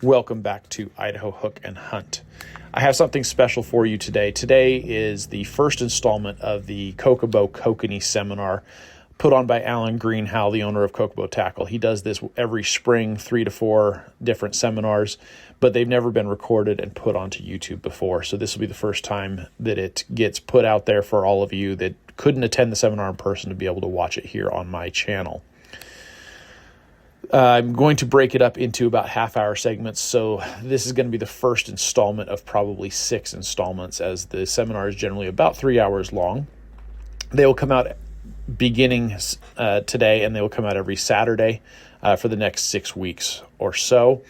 Welcome back to Idaho Hook and Hunt. I have something special for you today. Today is the first installment of the Kokanee seminar put on by Alan Greenhow, the owner of Kokanee Tackle. He does this every spring, 3 to 4 different seminars, but they've never been recorded and put onto YouTube before. So this will be the first time that it gets put out there for all of you that couldn't attend the seminar in person to be able to watch it here on my channel. I'm going to break it up into about half-hour segments, so this is going to be the first installment of probably 6 installments, as the seminar is generally about 3 hours long. They will come out beginning today, and they will come out every Saturday for the next 6 weeks or so.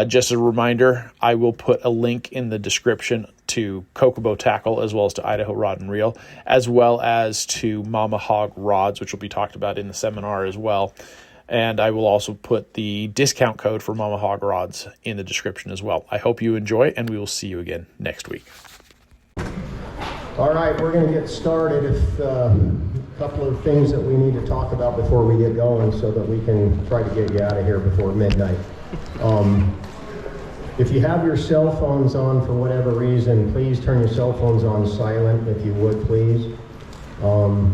Just as a reminder, I will put a link in the description to Kokanee Tackle, as well as to Idaho Rod and Reel, as well as to Mama Hog Rods, which will be talked about in the seminar as well. And I will also put the discount code for Mama Hog Rods in the description as well. I hope you enjoy, and we will see you again next week. All right, we're going to get started. A couple of things that we need to talk about before we get going so that we can try to get you out of here before midnight. If you have your cell phones on for whatever reason, please turn your cell phones on silent, if you would, please.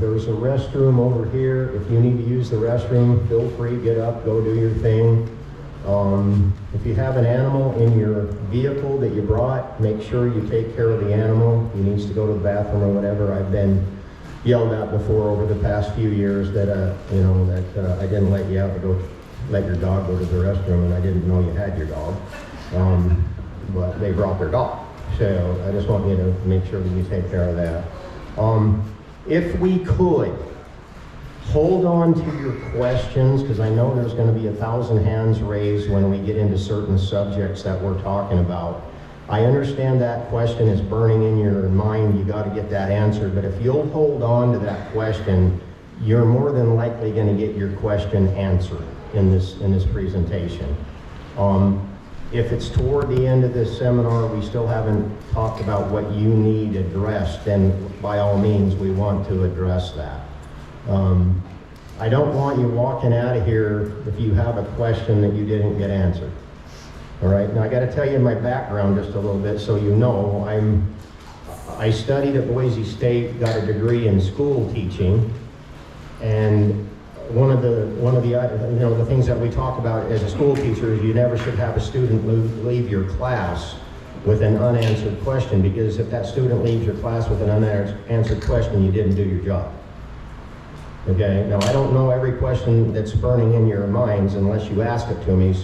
There's a restroom over here. If you need to use the restroom, feel free, get up, go do your thing. If you have an animal in your vehicle that you brought, make sure you take care of the animal. He needs to go to the bathroom or whatever. I've been yelled at before over the past few years that I didn't let you out to go let your dog go to the restroom, and I didn't know you had your dog. But they brought their dog. So I just want you to make sure that you take care of that. If we could, hold on to your questions, because I know there's going to be 1,000 hands raised when we get into certain subjects that we're talking about. I understand that question is burning in your mind. You got to get that answered. But if you'll hold on to that question, you're more than likely going to get your question answered in this presentation. If it's toward the end of this seminar, we still haven't talked about what you need addressed, then by all means, we want to address that. I don't want you walking out of here if you have a question that you didn't get answered. All right, now I got to tell you my background just a little bit so you know. I studied at Boise State, got a degree in school teaching, and one of the things that we talk about as a school teacher is you never should have a student leave your class with an unanswered question, because if that student leaves your class with an unanswered question, you didn't do your job. Okay, now I don't know every question that's burning in your minds unless you ask it to me,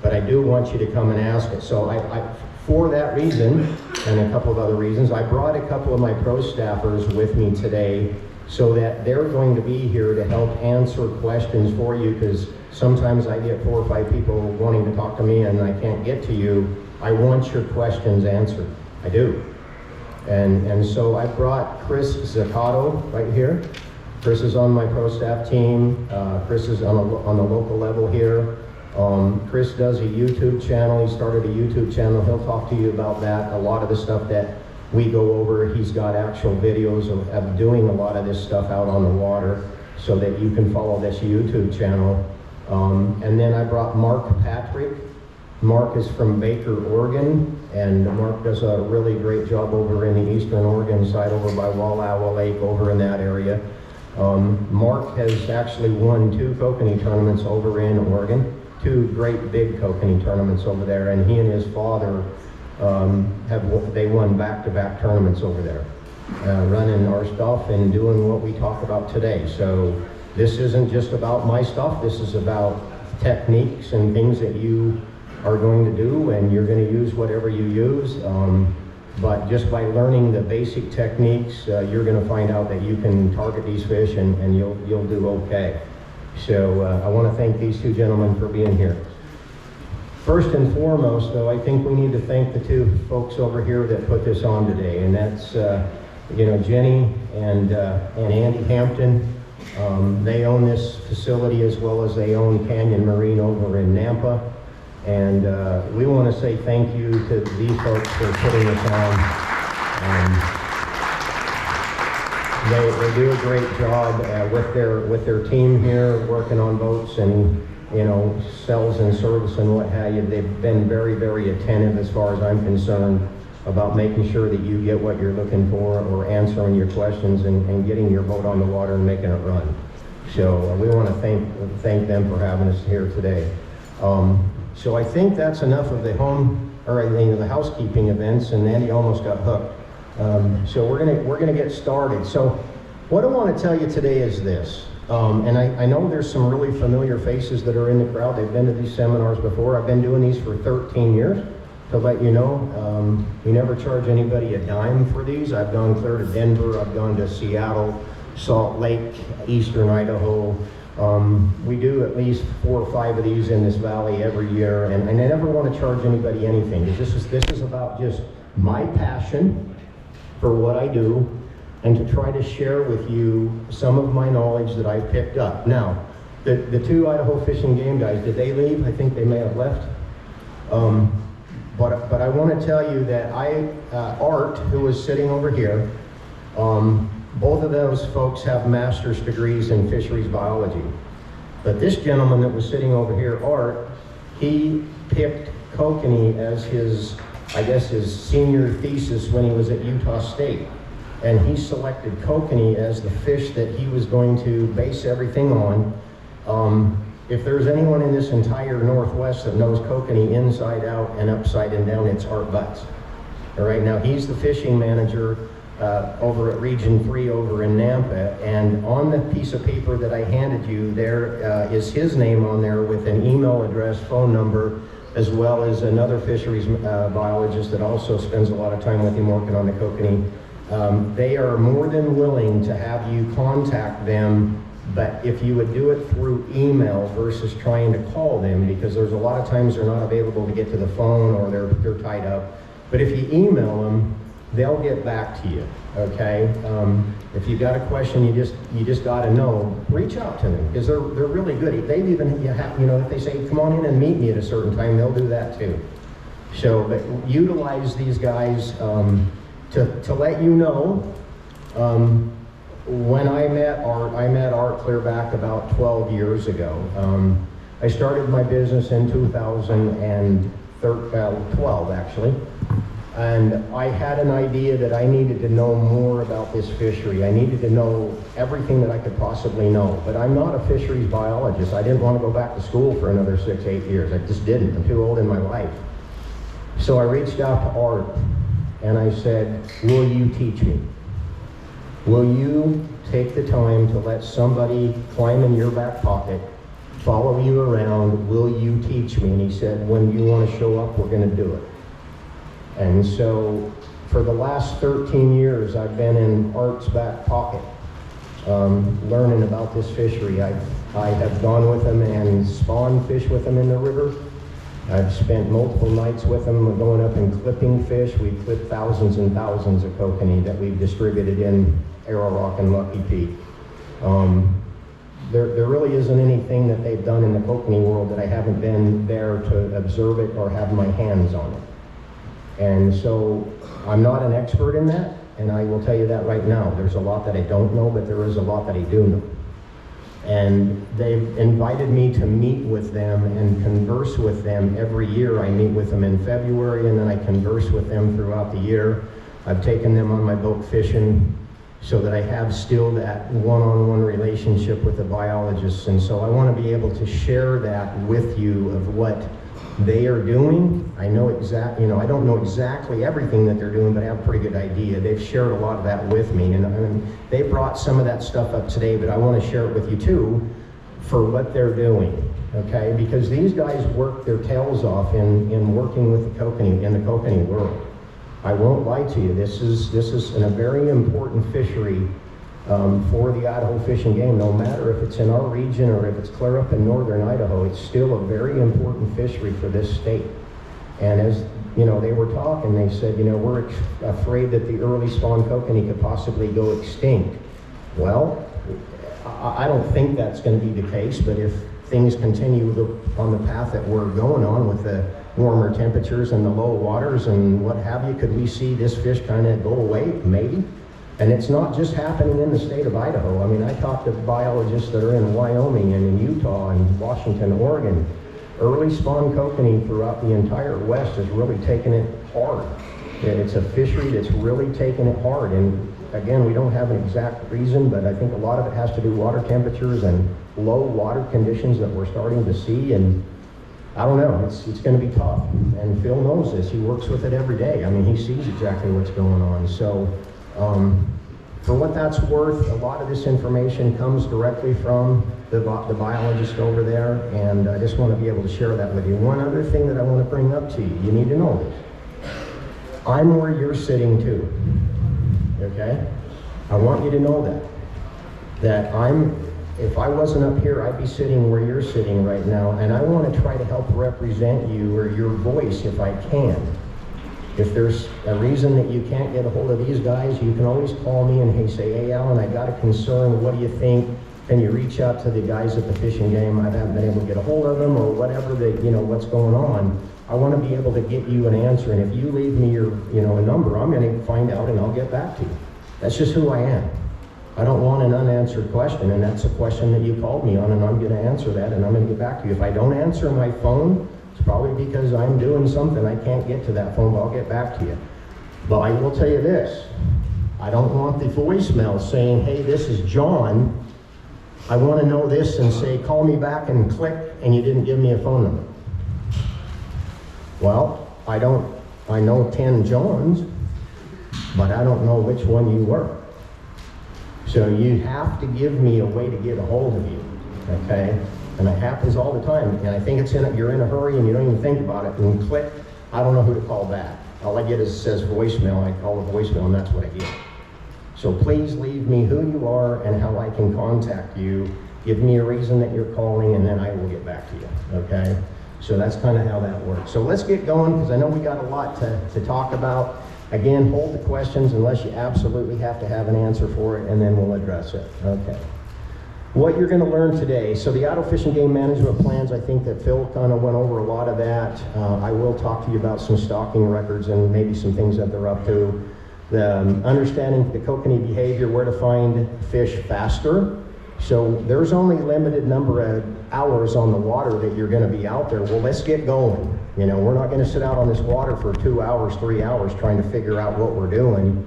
but I do want you to come and ask it. So I for that reason, and a couple of other reasons, I brought a couple of my pro staffers with me today so that they're going to be here to help answer questions for you, because sometimes I get 4 or 5 people wanting to talk to me and I can't get to you. I want your questions answered. I do. And so I brought Chris Zaccato right here. Chris is on my pro staff team. Chris is on the local level here. Chris does a YouTube channel. He started a YouTube channel. He'll talk to you about that. A lot of the stuff that we go over, he's got actual videos of doing a lot of this stuff out on the water so that you can follow this YouTube channel. And then I brought Mark Patrick. Mark is from Baker, Oregon, and Mark does a really great job over in the eastern Oregon side, over by Wallowa Lake, over in that area. Mark has actually won 2 Kokanee tournaments over in Oregon, 2 great big Kokanee tournaments over there, and he and his father they won back-to-back tournaments over there, running our stuff and doing what we talk about today. So this isn't just about my stuff. This is about techniques and things that you are going to do, and you're going to use whatever you use. But just by learning the basic techniques, you're going to find out that you can target these fish and you'll do okay. So I want to thank these 2 gentlemen for being here. First and foremost, though, I think we need to thank the 2 folks over here that put this on today, and that's Jenny and Andy Hampton. They own this facility as well as they own Canyon Marine over in Nampa, and we want to say thank you to these folks for putting this on. They do a great job with their team here working on boats, and sales and service and what have you. They've been very, very attentive as far as I'm concerned about making sure that you get what you're looking for or answering your questions and getting your boat on the water and making it run. So we want to thank them for having us here today. So I think that's enough of the the housekeeping events, and Andy almost got hooked. So we're gonna get started. So what I want to tell you today is this, and I know there's some really familiar faces that are in the crowd. They've been to these seminars before. I've been doing these for 13 years. To let you know, we never charge anybody a dime for these. I've gone clear to Denver. I've gone to Seattle, Salt Lake, Eastern Idaho. We do at least 4 or 5 of these in this valley every year, and I never want to charge anybody anything. This is about just my passion for what I do, and to try to share with you some of my knowledge that I've picked up. Now, the 2 Idaho Fish and Game guys, did they leave? I think they may have left. But I want to tell you that Art, who is sitting over here, both of those folks have master's degrees in fisheries biology. But this gentleman that was sitting over here, Art, he picked kokanee as his senior thesis when he was at Utah State. And he selected kokanee as the fish that he was going to base everything on. If there's anyone in this entire Northwest that knows kokanee inside out and upside and down, it's Art Butts. All right, now he's the fishing manager over at Region 3 over in Nampa, and on the piece of paper that I handed you, there is his name on there with an email address, phone number, as well as another fisheries biologist that also spends a lot of time with him working on the kokanee. They are more than willing to have you contact them, but if you would do it through email versus trying to call them, because there's a lot of times they're not available to get to the phone or they're tied up. But if you email them, they'll get back to you, okay? If you've got a question, you just got to know, reach out to them, because they're really good. They've even, if they say, come on in and meet me at a certain time, they'll do that too. So, but utilize these guys to let you know. When I met Art clear back about 12 years ago. I started my business in 2012, actually. And I had an idea that I needed to know more about this fishery. I needed to know everything that I could possibly know. But I'm not a fisheries biologist. I didn't want to go back to school for another 6, 8 years. I just didn't. I'm too old in my life. So I reached out to Art and I said, will you teach me? Will you take the time to let somebody climb in your back pocket, follow you around? Will you teach me? And he said, when you want to show up, we're going to do it. And so for the last 13 years, I've been in Art's back pocket, learning about this fishery. I have gone with him and spawned fish with him in the river. I've spent multiple nights with them going up and clipping fish. We've clipped thousands and thousands of kokanee that we've distributed in Arrow Rock and Lucky Peak. There really isn't anything that they've done in the kokanee world that I haven't been there to observe it or have my hands on it. And so I'm not an expert in that, and I will tell you that right now. There's a lot that I don't know, but there is a lot that I do know. And they've invited me to meet with them and converse with them every year. I meet with them in February, and then I converse with them throughout the year. I've taken them on my boat fishing so that I have still that one-on-one relationship with the biologists. And so I want to be able to share that with you of what they are doing. I know I don't know exactly everything that they're doing, but I have a pretty good idea. They've shared a lot of that with me, and they brought some of that stuff up today, but I want to share it with you too for what they're doing, okay? Because these guys work their tails off in working with the kokanee, in the kokanee world. I won't lie to you, this is a very important fishery for the Idaho Fish and Game. No matter if it's in our region or if it's clear up in northern Idaho, it's still a very important fishery for this state. And as they were talking, they said, we're afraid that the early spawn kokanee could possibly go extinct. Well, I don't think that's going to be the case, but if things continue on the path that we're going on with the warmer temperatures and the low waters and what have you, could we see this fish kind of go away? Maybe. And it's not just happening in the state of Idaho. I mean, I talk to biologists that are in Wyoming and in Utah and Washington, Oregon. Early spawn kokanee throughout the entire West has really taken it hard. It's a fishery that's really taken it hard. And again, we don't have an exact reason, but I think a lot of it has to do with water temperatures and low water conditions that we're starting to see. And I don't know, it's going to be tough. And Phil knows this. He works with it every day. I mean, he sees exactly what's going on. So for what that's worth, a lot of this information comes directly from the biologist over there, and I just want to be able to share that with you. One other thing that I want to bring up to you, you need to know this. I'm where you're sitting too, okay? I want you to know that if I wasn't up here, I'd be sitting where you're sitting right now, and I want to try to help represent you or your voice if I can. If there's a reason that you can't get a hold of these guys, you can always call me and say, hey, Alan, I got a concern. What do you think? Can you reach out to the guys at the fishing game? I haven't been able to get a hold of them or whatever, what's going on. I want to be able to get you an answer. And if you leave me your, a number, I'm going to find out and I'll get back to you. That's just who I am. I don't want an unanswered question, and that's a question that you called me on, and I'm going to answer that, and I'm going to get back to you. If I don't answer my phone, it's probably because I'm doing something. I can't get to that phone, but I'll get back to you. But I will tell you this. I don't want the voicemail saying, hey, this is John. I want to know this and say, call me back and click, and you didn't give me a phone number. Well, I know 10 Johns, but I don't know which one you were. So you have to give me a way to get a hold of you, okay? And it happens all the time. And I think you're in a hurry and you don't even think about it. And click, I don't know who to call back. All I get is it says voicemail. I call the voicemail and that's what I get. So please leave me who you are and how I can contact you. Give me a reason that you're calling and then I will get back to you, okay? So that's kind of how that works. So let's get going because I know we got a lot to talk about. Again, hold the questions unless you absolutely have to have an answer for it, and then we'll address it. Okay. What you're going to learn today, so the Idaho Fish and Game Management Plans, I think that Phil kind of went over a lot of that. I will talk to you about some stocking records and maybe some things that they're up to. The understanding the kokanee behavior, where to find fish faster. So there's only limited number of hours on the water that you're going to be out there. Well, let's get going. We're not going to sit out on this water for 2 hours, 3 hours trying to figure out what we're doing,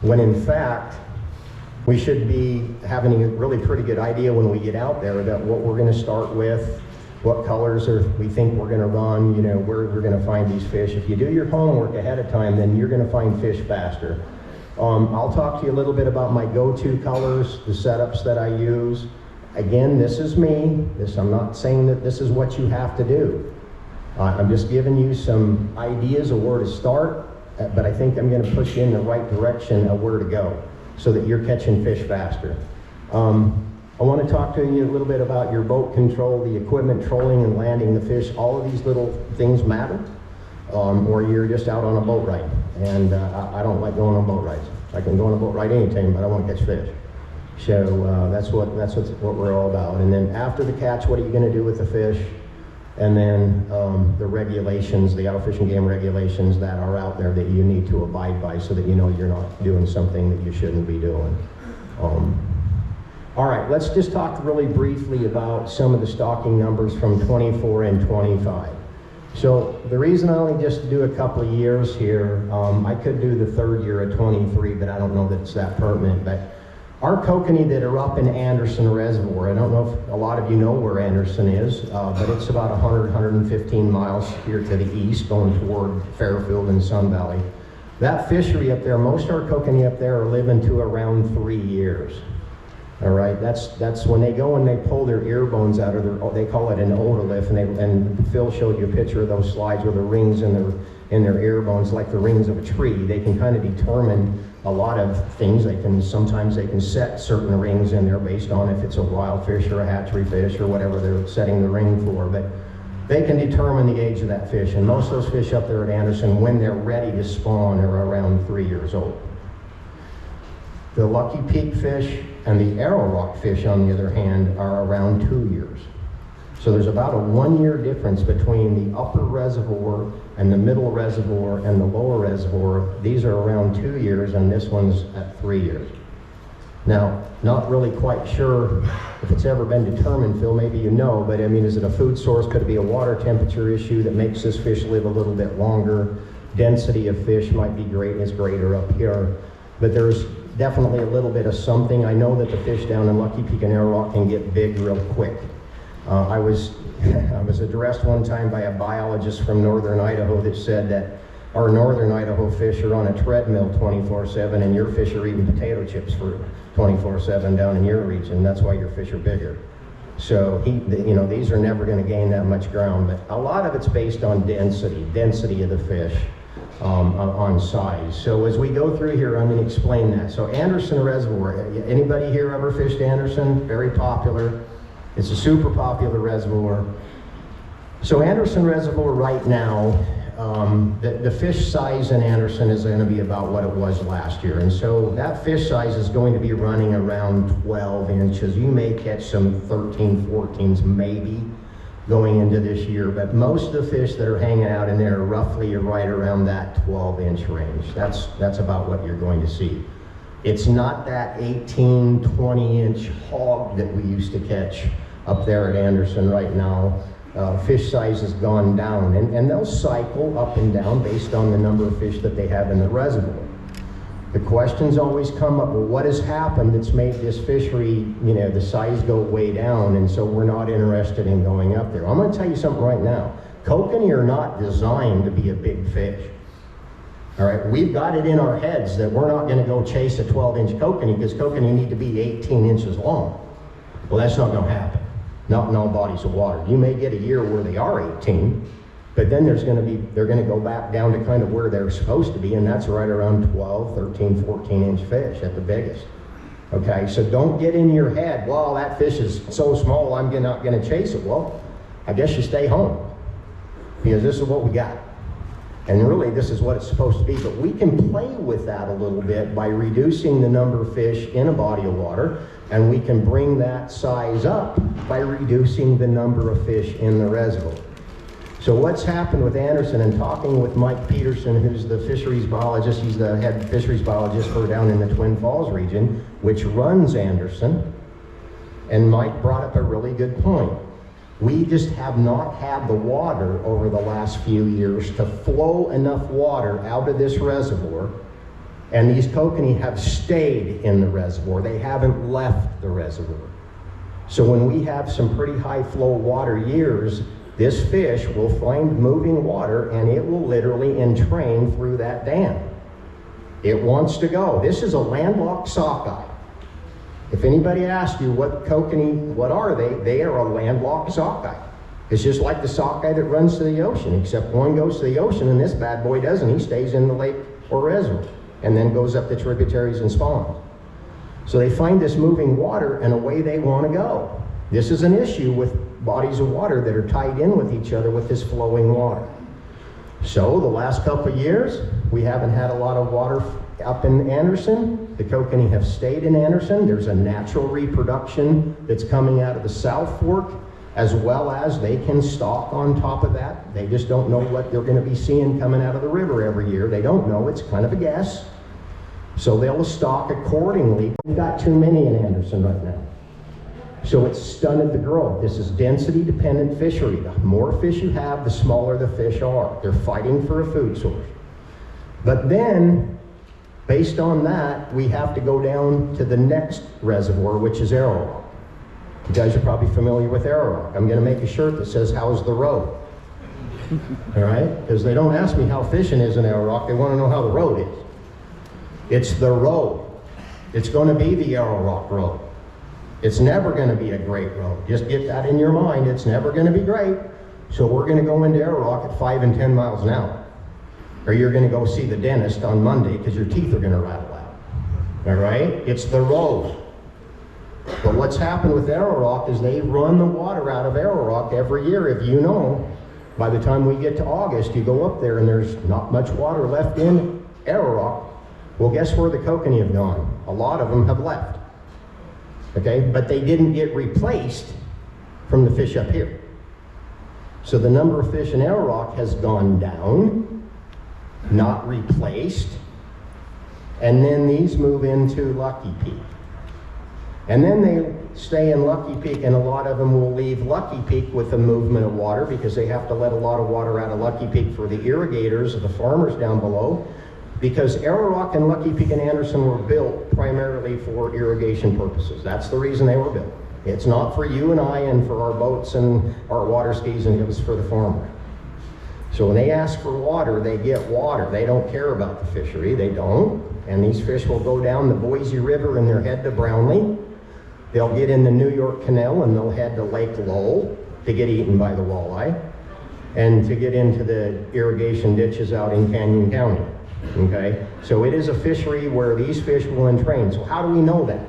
when in fact, we should be having a really pretty good idea when we get out there that what we're going to start with, what colors we think we're going to run, where we're going to find these fish. If you do your homework ahead of time, then you're going to find fish faster. I'll talk to you a little bit about my go-to colors, the setups that I use. Again, this is me. I'm not saying that this is what you have to do. I'm just giving you some ideas of where to start, but I think I'm going to push you in the right direction of where to go so that you're catching fish faster. I want to talk to you a little bit about your boat control, the equipment, trolling and landing the fish. All of these little things matter, or you're just out on a boat ride. And I don't like going on boat rides. I can go on a boat ride anytime, but I want to catch fish. So that's what we're all about. And then after the catch, what are you going to do with the fish? And then the regulations, the Idaho Fish and Game regulations that are out there that you need to abide by so that you know you're not doing something that you shouldn't be doing. All right, let's just talk really briefly about some of the stocking numbers from 24 and 25. So the reason I only just do a couple of years here, I could do the third year at 23, but I don't know that it's that pertinent. But our kokanee that are up in Anderson Reservoir, I don't know if a lot of you know where Anderson is, but it's about 115 miles here to the east going toward Fairfield and Sun Valley. That fishery up there, most of our kokanee up there are living to around 3 years. All right, that's when they go and they pull their ear bones out of they call it an otolith, and Phil showed you a picture of those slides where the rings in their ear bones, like the rings of a tree. They can kind of determine a lot of things. Sometimes they can set certain rings in there based on if it's a wild fish or a hatchery fish or whatever they're setting the ring for, but they can determine the age of that fish, and most of those fish up there at Anderson, when they're ready to spawn, are around 3 years old. The lucky peak fish and the arrow rock fish, on the other hand, are around 2 years. So there's about a 1-year difference between the upper reservoir and the middle reservoir and the lower reservoir. These are around 2 years, and this one's at 3 years. Now, not really quite sure if it's ever been determined, Phil, maybe you know, but I mean, is it a food source? Could it be a water temperature issue that makes this fish live a little bit longer? Density of fish might be great, is greater up here, but there's definitely a little bit of something. I know that the fish down in Lucky Peak and Arrow Rock can get big real quick. I was addressed one time by a biologist from northern Idaho that said that our northern Idaho fish are on a treadmill 24/7 and your fish are eating potato chips for 24/7 down in your region. That's why your fish are bigger. So these are never going to gain that much ground, but a lot of it's based on density of the fish, on size. So as we go through here, I'm going to explain that. So Anderson Reservoir, anybody here ever fished Anderson? Very popular. It's a super popular reservoir. So Anderson Reservoir right now, the fish size in Anderson is going to be about what it was last year. And so that fish size is going to be running around 12 inches. You may catch some 13, 14s maybe going into this year, but most of the fish that are hanging out in there are roughly right around that 12-inch range. That's about what you're going to see. It's not that 18, 20-inch hog that we used to catch up there at Anderson right now. Fish size has gone down, and they'll cycle up and down based on the number of fish that they have in the reservoir. The questions always come up, well, what has happened that's made this fishery, the size go way down, and so we're not interested in going up there? I'm going to tell you something right now. Kokanee are not designed to be a big fish. All right, we've got it in our heads that we're not going to go chase a 12-inch kokanee because kokanee need to be 18 inches long. Well, that's not going to happen. Not in all bodies of water. You may get a year where they are 18, but then they're going to go back down to kind of where they're supposed to be, and that's right around 12, 13, 14-inch fish at the biggest. Okay, so don't get in your head, well, that fish is so small, I'm not going to chase it. Well, I guess you stay home, because this is what we got. And really, this is what it's supposed to be, but we can play with that a little bit by reducing the number of fish in a body of water, and we can bring that size up by reducing the number of fish in the reservoir. So what's happened with Anderson, and talking with Mike Peterson, who's the fisheries biologist, he's the head fisheries biologist for down in the Twin Falls region, which runs Anderson, and Mike brought up a really good point. We just have not had the water over the last few years to flow enough water out of this reservoir, and these kokanee have stayed in the reservoir. They haven't left the reservoir. So when we have some pretty high flow water years, this fish will find moving water and it will literally entrain through that dam. It wants to go. This is a landlocked sockeye. If anybody asks you what kokanee, what are they? They are a landlocked sockeye. It's just like the sockeye that runs to the ocean, except one goes to the ocean and this bad boy doesn't. He stays in the lake or reservoir and then goes up the tributaries and spawns. So they find this moving water and away they want to go. This is an issue with bodies of water that are tied in with each other with this flowing water. So the last couple of years, we haven't had a lot of water up in Anderson. The kokanee have stayed in Anderson. There's a natural reproduction that's coming out of the South Fork, as well as they can stock on top of that. They just don't know what they're going to be seeing coming out of the river every year. They don't know. It's kind of a guess. So they'll stock accordingly. We've got too many in Anderson right now. So it's stunted the growth. This is density-dependent fishery. The more fish you have, the smaller the fish are. They're fighting for a food source. But then, based on that, we have to go down to the next reservoir, which is Arrow Rock. You guys are probably familiar with Arrow Rock. I'm going to make a shirt that says, "How's the road?" All right? Because they don't ask me how fishing is in Arrow Rock. They want to know how the road is. It's the road. It's going to be the Arrow Rock Road. It's never going to be a great road. Just get that in your mind. It's never going to be great. So we're going to go into Arrow Rock at 5 and 10 miles an hour. Or you're going to go see the dentist on Monday because your teeth are going to rattle out. All right? It's the road. But what's happened with Arrow Rock is they run the water out of Arrow Rock every year. If you know, by the time we get to August, you go up there and there's not much water left in Arrow Rock. Well, guess where the kokanee have gone? A lot of them have left. Okay? But they didn't get replaced from the fish up here. So the number of fish in Arrow Rock has gone down, not replaced. And then these move into Lucky Peak. And then they stay in Lucky Peak, and a lot of them will leave Lucky Peak with the movement of water because they have to let a lot of water out of Lucky Peak for the irrigators, the farmers down below, because Arrow Rock and Lucky Peak and Anderson were built primarily for irrigation purposes. That's the reason they were built. It's not for you and I and for our boats and our water skis, and it was for the farmer. So when they ask for water, they get water. They don't care about the fishery, they don't. And these fish will go down the Boise River and they'll head to Brownlee. They'll get in the New York Canal and they'll head to Lake Lowell to get eaten by the walleye and to get into the irrigation ditches out in Canyon County, okay? So it is a fishery where these fish will entrain. So how do we know that?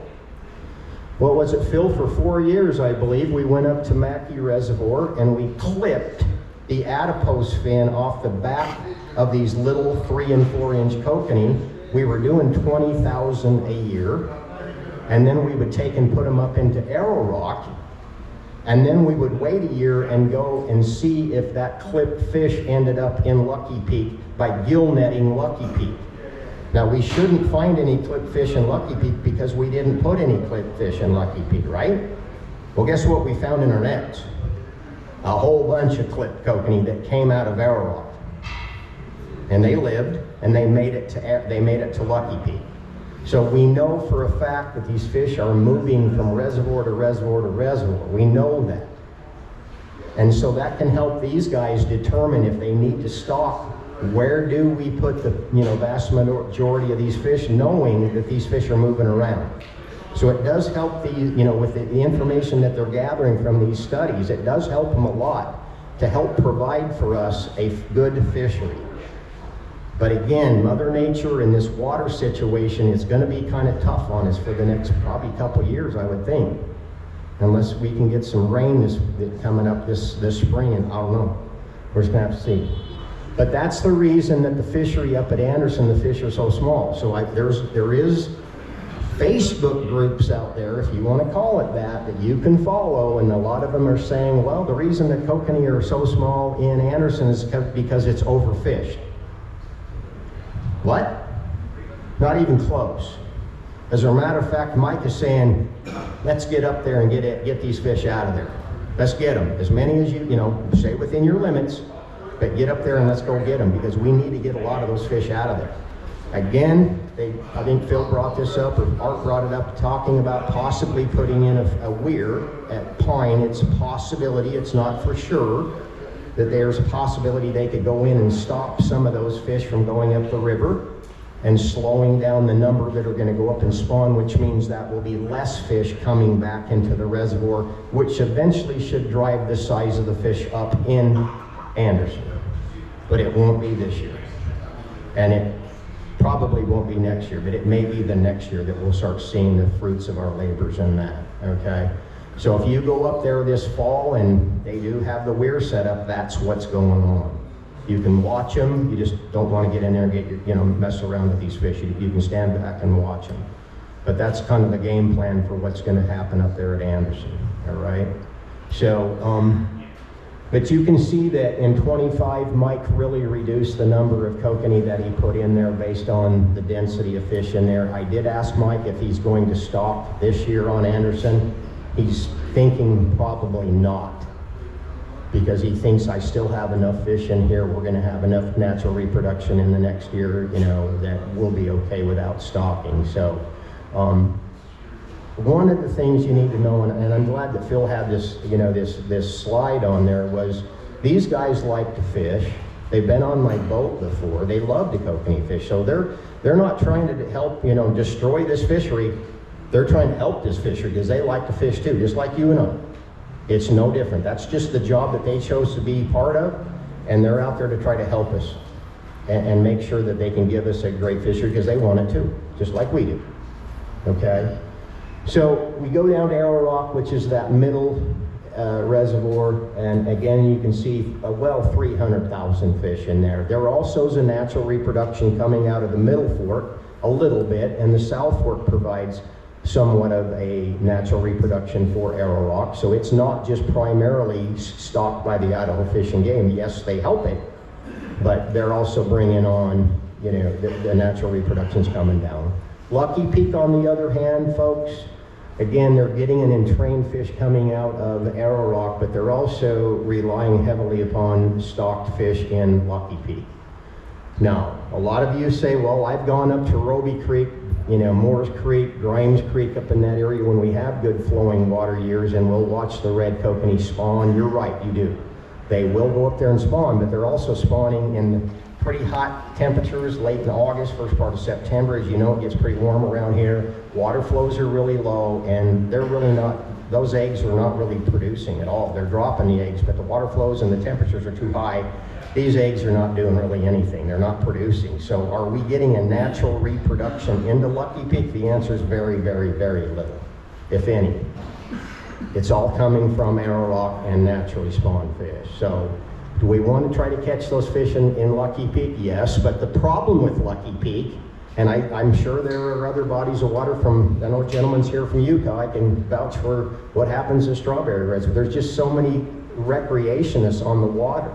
What was it, Phil? For 4 years, I believe, we went up to Ririe Reservoir and we clipped the adipose fin off the back of these little 3 and 4 inch kokanee. We were doing 20,000 a year. And then we would take and put them up into Arrow Rock, and then we would wait a year and go and see if that clipped fish ended up in Lucky Peak by gill netting Lucky Peak. Now we shouldn't find any clipped fish in Lucky Peak because we didn't put any clipped fish in Lucky Peak, right? Well, guess what we found in our nets? A whole bunch of clipped kokanee that came out of Arrow Rock. And they lived, and they made it to Lucky Peak. So we know for a fact that these fish are moving from reservoir to reservoir to reservoir. We know that. And so that can help these guys determine if they need to stock. Where do we put the vast majority of these fish, knowing that these fish are moving around? So it does help with the information that they're gathering from these studies, it does help them a lot to help provide for us a good fishery. But again, Mother Nature in this water situation is going to be kind of tough on us for the next probably couple of years, I would think. Unless we can get some rain coming up this spring, and I don't know. We're just going to have to see. But that's the reason that the fishery up at Anderson, the fish are so small. So there is Facebook groups out there, if you want to call it that you can follow, and a lot of them are saying, well, the reason that kokanee are so small in Anderson is because it's overfished. What? Not even close. As a matter of fact, Mike is saying, let's get up there and get these fish out of there. Let's get them. As many as you stay within your limits, but get up there and let's go get them, because we need to get a lot of those fish out of there. Again, I think Phil brought this up, or Art brought it up, talking about possibly putting in a weir at Pine. It's a possibility, it's not for sure, that there's a possibility they could go in and stop some of those fish from going up the river and slowing down the number that are going to go up and spawn, which means that will be less fish coming back into the reservoir, which eventually should drive the size of the fish up in Anderson. But it won't be this year. And it probably won't be next year, but it may be the next year that we'll start seeing the fruits of our labors in that, okay? So if you go up there this fall and they do have the weir set up, that's what's going on. You can watch them. You just don't want to get in there and get mess around with these fish. You can stand back and watch them. But that's kind of the game plan for what's going to happen up there at Anderson. All right. So, but you can see that in 25, Mike really reduced the number of kokanee that he put in there based on the density of fish in there. I did ask Mike if he's going to stop this year on Anderson. He's thinking probably not, because he thinks I still have enough fish in here. We're going to have enough natural reproduction in the next year, that we'll be okay without stocking. So one of the things you need to know, and I'm glad that Phil had this, this slide on there, was these guys like to fish. They've been on my boat before. They love to kokanee fish. So they're not trying to help, destroy this fishery. They're trying to help this fishery because they like to fish too, just like you and I. It's no different. That's just the job that they chose to be part of, and they're out there to try to help us and make sure that they can give us a great fishery because they want it too, just like we do, okay? So we go down to Arrow Rock, which is that middle reservoir, and again, you can see 300,000 fish in there. There also is a natural reproduction coming out of the middle fork, a little bit, and the south fork provides somewhat of a natural reproduction for arrow rock. So it's not just primarily stocked by the Idaho Fish and Game. Yes, they help it, but they're also bringing on, you know, the natural reproduction's coming down. Lucky Peak, on the other hand, folks, again, they're getting an entrained fish coming out of arrow rock, but they're also relying heavily upon stocked fish in Lucky Peak. Now, a lot of you say, well, I've gone up to Roby Creek, you know, Moores Creek, Grimes Creek, up in that area when we have good flowing water years, and we'll watch the red kokanee spawn. You're right, you do. They will go up there and spawn, but they're also spawning in pretty hot temperatures late in August, first part of September. As you know, it gets pretty warm around here. Water flows are really low, and they're really not, those eggs are not really producing at all. They're dropping the eggs, but the water flows and the temperatures are too high. These eggs are not doing really anything. They're not producing. So are we getting a natural reproduction into Lucky Peak? The answer is very, very, very little, if any. It's all coming from arrow rock and naturally spawned fish. So do we want to try to catch those fish in Lucky Peak? Yes, but the problem with Lucky Peak, and I'm sure there are other bodies of water from, I know a gentleman's here from Utah, I can vouch for what happens in Strawberry Reservoir. There's just so many recreationists on the water.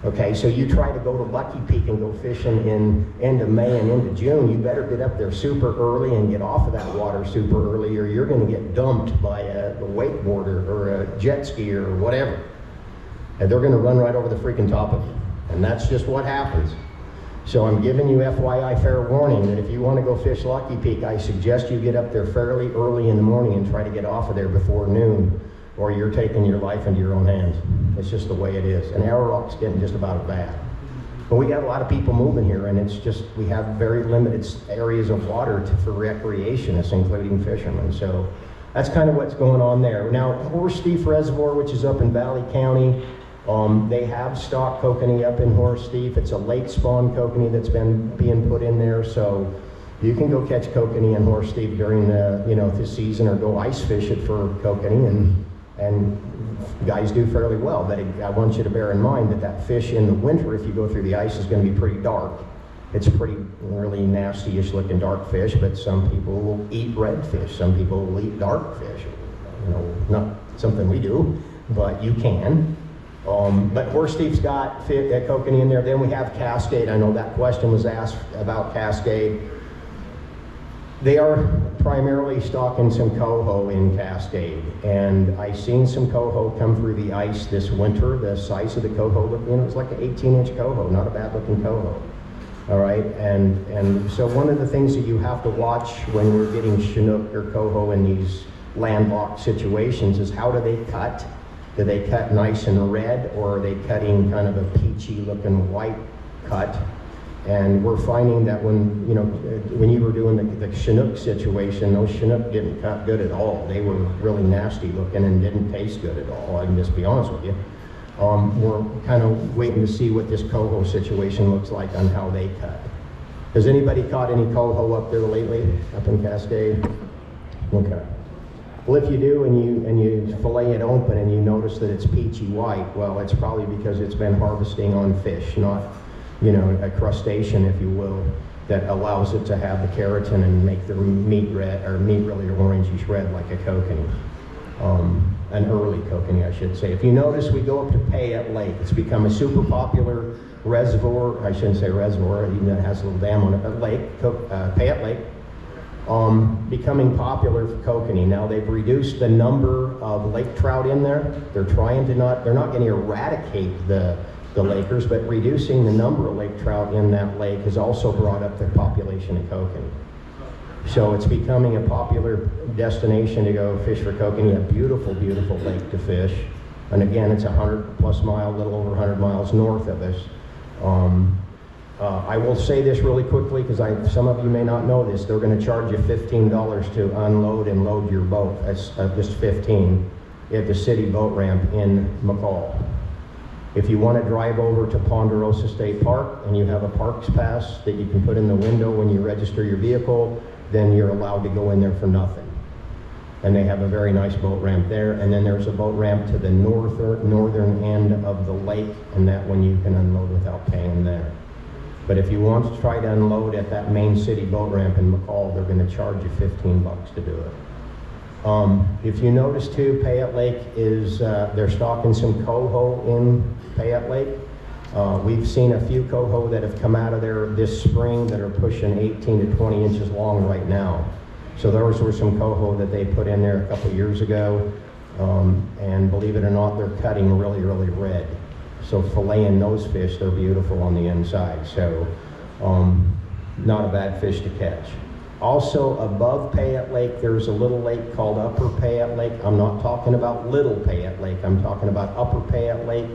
Okay, so you try to go to Lucky Peak and go fishing in end of May and into June, you better get up there super early and get off of that water super early, or you're going to get dumped by a wakeboarder or a jet skier or whatever. And they're going to run right over the freaking top of you. And that's just what happens. So I'm giving you FYI fair warning that if you want to go fish Lucky Peak, I suggest you get up there fairly early in the morning and try to get off of there before noon, or you're taking your life into your own hands. It's just the way it is. And arrow rock's getting just about as bad. But we got a lot of people moving here, and it's just, we have very limited areas of water for recreationists, including fishermen. So that's kind of what's going on there. Now, Housekeeping Reservoir, which is up in Valley County, they have stocked kokanee up in Housekeeping. It's a late spawn kokanee that's been being put in there, so you can go catch kokanee in Housekeeping during the, you know, this season, or go ice fish it for kokanee, and guys do fairly well. But I want you to bear in mind that fish in the winter, if you go through the ice, is going to be pretty dark. It's pretty really nasty-ish looking dark fish, but some people will eat red fish. Some people will eat dark fish. You know, not something we do, but you can. But Housekeeping's got kokanee in there. Then we have Cascade. I know that question was asked about Cascade. They are primarily stocking some coho in Cascade, and I seen some coho come through the ice this winter. The size of the coho, you know, it was like an 18-inch coho, not a bad looking coho. All right, and so one of the things that you have to watch when we're getting Chinook or coho in these landlocked situations is how do they cut? Do they cut nice and red, or are they cutting kind of a peachy looking white cut? And we're finding that when, you know, when you were doing the Chinook situation, those Chinook didn't cut good at all. They were really nasty looking and didn't taste good at all. I can just be honest with you. We're kind of waiting to see what this coho situation looks like on how they cut. Has anybody caught any coho up there lately, up in Cascade? Okay. Well, if you do and you fillet it open and you notice that it's peachy white, well, it's probably because it's been harvesting on fish, not, you know, a crustacean, if you will, that allows it to have the keratin and make the meat red, or meat really orangish red like a kokanee. An early kokanee, I should say. If you notice, we go up to Payette Lake. It's become a super popular reservoir. I shouldn't say reservoir, even though it has a little dam on it, but lake, Payette Lake, becoming popular for kokanee. Now they've reduced the number of lake trout in there. They're not going to eradicate the Lakers, but reducing the number of lake trout in that lake has also brought up the population of kokanee. So it's becoming a popular destination to go fish for kokanee, a beautiful, beautiful lake to fish. And again, it's 100+ mile, a little over 100 miles north of us. I will say this really quickly because some of you may not know this. They're going to charge you $15 to unload and load your boat. That's just $15 at the city boat ramp in McCall. If you want to drive over to Ponderosa State Park and you have a parks pass that you can put in the window when you register your vehicle, then you're allowed to go in there for nothing. And they have a very nice boat ramp there. And then there's a boat ramp to the northern end of the lake, and that one you can unload without paying there. But if you want to try to unload at that main city boat ramp in McCall, they're going to charge you $15 to do it. If you notice too, Payette Lake is, they're stocking some coho in Payette Lake. We've seen a few coho that have come out of there this spring that are pushing 18 to 20 inches long right now. So those were some coho that they put in there a couple years ago. And believe it or not, they're cutting really, really red. So filleting those fish, they're beautiful on the inside. So not a bad fish to catch. Also above Payette Lake, there's a little lake called Upper Payette Lake. I'm not talking about Little Payette Lake. I'm talking about Upper Payette Lake.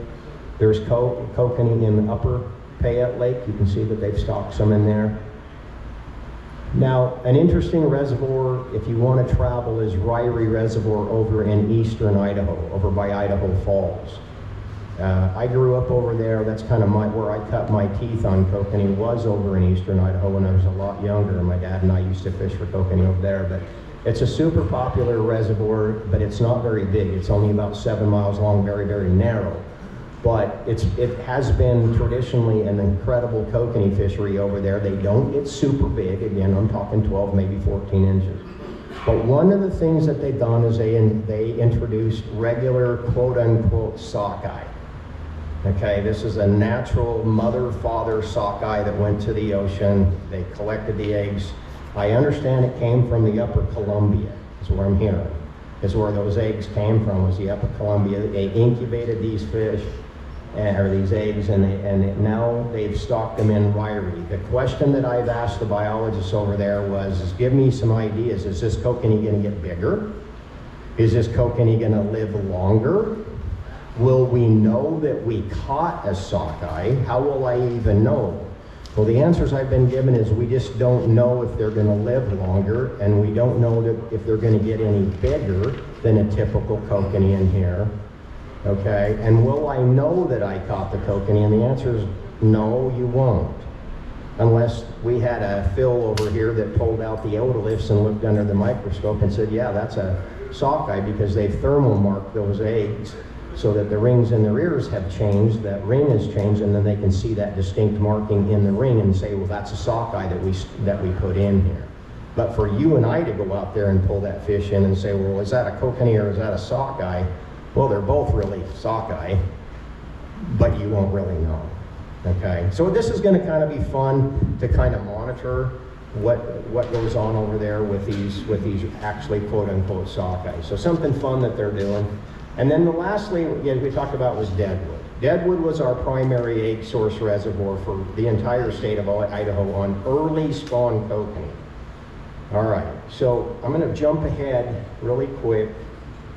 There's kokanee in Upper Payette Lake. You can see that they've stocked some in there. Now, an interesting reservoir, if you want to travel, is Ririe Reservoir over in eastern Idaho, over by Idaho Falls. I grew up over there. That's kind of where I cut my teeth on kokanee, was over in eastern Idaho when I was a lot younger. My dad and I used to fish for kokanee over there. But it's a super popular reservoir, but it's not very big. It's only about 7 miles long, very, very narrow. But it has been traditionally an incredible kokanee fishery over there. They don't get super big. Again, I'm talking 12, maybe 14 inches. But one of the things that they've done is they introduced regular quote-unquote sockeye. Okay, this is a natural mother-father sockeye that went to the ocean. They collected the eggs. I understand it came from the Upper Columbia, is where I'm hearing. Is where those eggs came from, was the Upper Columbia. They incubated these fish, or these eggs, and now they've stocked them in Ririe. The question that I've asked the biologists over there was, give me some ideas. Is this kokanee gonna get bigger? Is this kokanee gonna live longer? Will we know that we caught a sockeye? How will I even know? Well, the answers I've been given is we just don't know if they're gonna live longer, and we don't know if they're gonna get any bigger than a typical kokanee in here. Okay, and will I know that I caught the kokanee? And the answer is no, you won't. Unless we had a Phil over here that pulled out the otoliths and looked under the microscope and said, yeah, that's a sockeye, because they've thermal marked those eggs so that the rings in their ears have changed, that ring has changed, and then they can see that distinct marking in the ring and say, well, that's a sockeye that we put in here. But for you and I to go out there and pull that fish in and say, well, is that a kokanee or is that a sockeye? Well, they're both really sockeye, but you won't really know. Okay, so this is going to kind of be fun to kind of monitor what goes on over there with these actually quote unquote sockeye. So something fun that they're doing. And then the lastly, we talked about was Deadwood. Deadwood was our primary egg source reservoir for the entire state of Idaho on early spawn kokanee. All right, so I'm going to jump ahead really quick